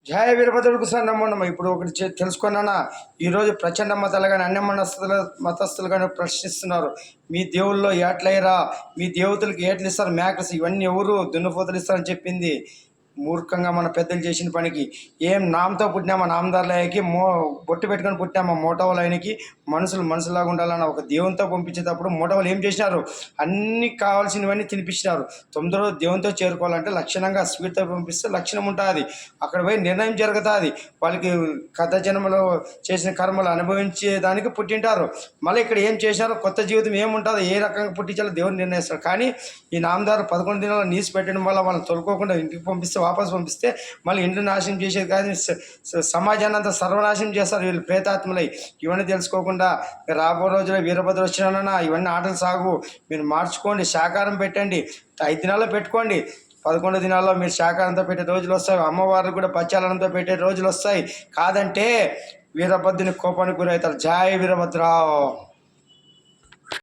జయ వీరభద్రుడికి sir నమ్మన్నమ్మ. ఇప్పుడు ఒకటి తెలుసుకున్నానా, ఈరోజు ప్రచండ మతాలు కానీ అన్య మతస్థులు కానీ ప్రశ్నిస్తున్నారు. మీ దేవుల్లో ఏట్లయ్యరా, మీ దేవతలకు ఏట్లు ఇస్తారు, మేకస్ ఇవన్నీ ఎవరు దున్నపోతలు ఇస్తారని చెప్పింది మూర్ఖంగా మన పెద్దలు చేసిన పనికి. ఏం నామతో పుట్టినామా, నామదారులకి బొట్టు పెట్టుకొని పుట్టినామా మోటవలయనికి. మనుషులాగా ఉండాలన్న ఒక దేవునితో పంపించేటప్పుడు మోటవలు ఏం చేసినారు, అన్ని కావాల్సినవన్నీ తినిపించినారు. 9వ రోజు దేవునితో చేరుకోవాలంటే లక్షణంగా స్వీట్తో పంపిస్తే లక్షణం ఉంటుంది. అక్కడ పోయి నిర్ణయం జరుగుతుంది. వాళ్ళకి కథ జన్మలో చేసిన కర్మలు అనుభవించేదానికి పుట్టింటారు. మళ్ళీ ఇక్కడ ఏం చేసినారో కొత్త జీవితం ఏముంటుందో, ఏ రకంగా పుట్టించాలో దేవుడు నిర్ణయిస్తాడు. కానీ ఈ నామదారు 11 దినాలు నీసి పెట్టడం వల్ల వాళ్ళని తొలుకోకుండా ఇంటికి పంపిస్తే, వాపసు పంపిస్తే మళ్ళీ ఇంటిని నాశనం చేసేది కాదు, సమాజాన్ని అంతా సర్వనాశనం చేస్తారు వీళ్ళు ప్రేతాత్మలై. ఇవన్నీ తెలుసుకోకుండా రాబో రోజుల్లో వీరభద్ర వచ్చినా ఇవన్నీ ఆటలు సాగు, మీరు మార్చుకోండి, శాకాహారం పెట్టండి, 5 దినాల్లో పెట్టుకోండి. 11 దినాల్లో మీరు శాకాహారంతో పెట్టే రోజులు వస్తాయి. అమ్మవారికి కూడా పచ్చాలనంతో పెట్టే రోజులు వస్తాయి. కాదంటే వీరభద్రుని కోపానికి గురవుతారు. జై వీరభద్ర.